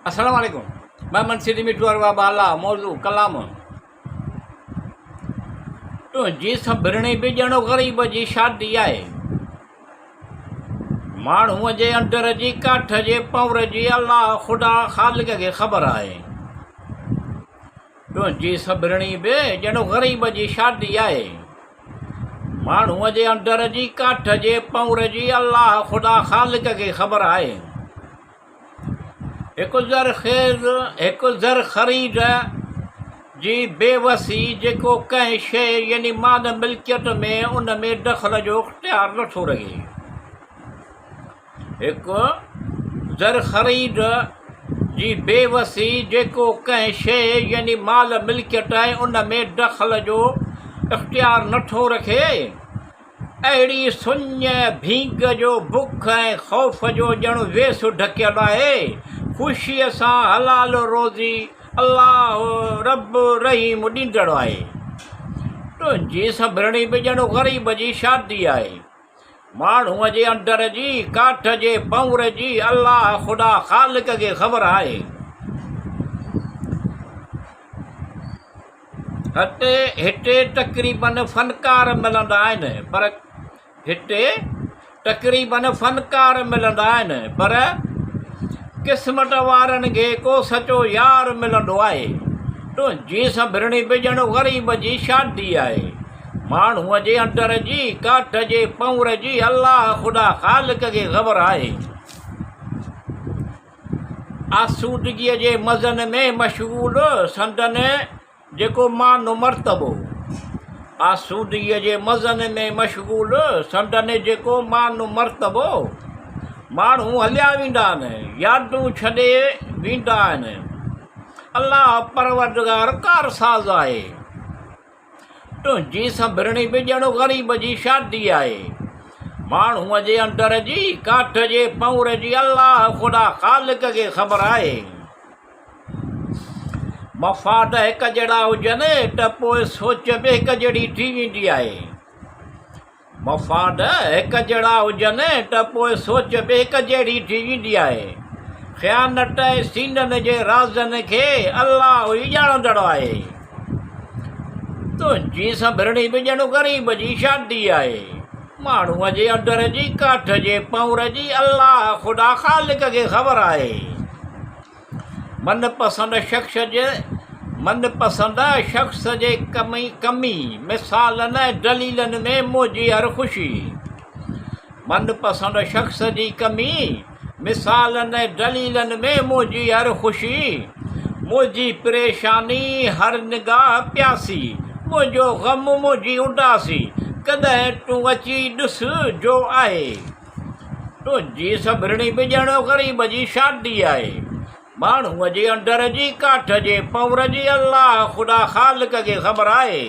अस्सलाम वालेकुम। मैं मनसीर मिठू अरवा बाला मौजू कलाम तो जी सभरणी बिजणो ग़रीब जी शादी आहे। माण्हूअ जे अंदर जी काठ जे पौर जी अल्लाह ख़ुदा ख़ालिक खे ख़बर आहे। तो जी सभरणी बि ॼणो ग़रीब जी शादी आहे। माण्हूअ जे अंदर जी काठ जे पौर जी अल्लाह ख़ुदा ख़ालिक खे ख़बर आहे। हिकु ज़र ख़रीद जी बेवसी जेको कंहिं शइ यानी माल मिल्कियत में उन में दख़ल जो इख़्तियार नथो रहे। हिकु ज़र ख़रीद जी बेवसी जेको कंहिं शइ यानी माल मिल्कियत आहे उन में दख़ल जो इख़्तियार नथो रखे। अहिड़ी सुञ भींग जो बुख ऐं ख़ौफ़ जो ॼणु वेस ढकियलु आहे। ख़ुशीअ सां हलाल रोज़ी अल्लाह रब रहीम ॾींदड़ आहे। तो जी सभरणी बि ॼणु ग़रीब जी शादी आहे। माण्हूअ जे अंदर जी काठ जे पौर जी अल्लाह ख़ुदा ख़ालिक खे ख़बर आहे। हिते तक़रीबन फ़नकार मिलंदा आहिनि पर क़िस्मत वारनि खे को सचो यार मिलंदो आहे। तो जी सभरणी बि ॼणु ग़रीब जी शादी आहे। माण्हूअ जे अंदर जी काठ जे पौर जी अल्लाह ख़ुदा ख़ालिक खे ख़बर आहे। आसूदगीअ जे मज़न में मशगूल संदन जेको मानो मर्तबो आसूदगीअ जे मज़न में मशगूल संदन जेको मानो मर्तबो माण्हू हलिया वेंदा आहिनि, यादूं छॾे वेंदा आहिनि। अल्लाह परवरदिगार कारसाज़ आहे। तो जी सभरणी बि ॼणु ग़रीब जी शादी आहे। माण्हूअ जे अंदर जी काठ जे पौर जी अल्लाह ख़ुदा ख़ालिक खे ख़बर आहे। मफ़ाद हिकु जहिड़ा हुजनि त पोइ सोच बि हिकु जहिड़ी थी वेंदी आहे। मफ़ाद हिकु जहिड़ा हुजनि त पोइ सोच बि हिकु जहिड़ी थी वेंदी आहे। ख़यानत सीननि जे राज़नि खे अल्लाह ई ॼाणंदड़ आहे। तो जी सभरणी बि ॼणु ग़रीब जी शादी आहे। माण्हूअ जे अंदर जी काठ जे पौर जी अल्लाह ख़ुदा ख़ालिक खे ख़बर आहे। मनपसंद शख़्स जे कमी मिसालनि दलीलनि में मुंहिंजी हर ख़ुशी। मनपसंद शख़्स जी कमी मिसालनि दलीलनि में मुंहिंजी हर ख़ुशी। मुंहिंजी परेशानी हर निगाह प्यासी, मुंहिंजो ग़म मुंहिंजी उदासी कॾहिं तूं अची ॾिस जो आहे। तो जी सभरणी बि ॼणु ग़रीब जी शादी आहे। माण्हूअ जे अंदर जी काठ जे पौर जी अल्लाह ख़ुदा ख़ालिक खे ख़बर आहे।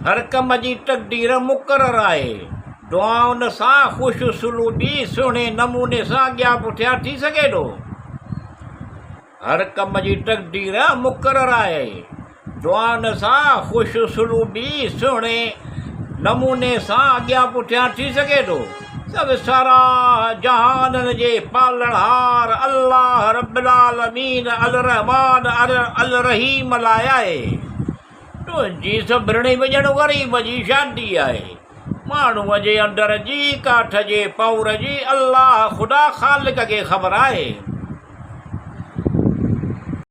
हर कम जी तक़दीर मुक़रर आहे। दुआउनि सां ख़ुशि सुलूबी सुहिणे नमूने सां अॻियां पुठियां थी सघे थो। हर कम जी तक़दीर मुक़रर आहे। दुआउनि सां ख़ुशि सुलूबी सुहिणे नमूने सां अॻियां पुठियां थी सघे थो। सभु सारा जहाननि जे पालणहार अल्लाह रब्बुल आलमीन अल रहमान अल रहीम लाइ आहे। तो जी सभरणी बि ॼणु ग़रीब जी शादी आहे। माण्हूअ जे अंदर जी काठ जे पौर जी अल्लाह ख़ुदा ख़ालिक खे ख़बर आहे।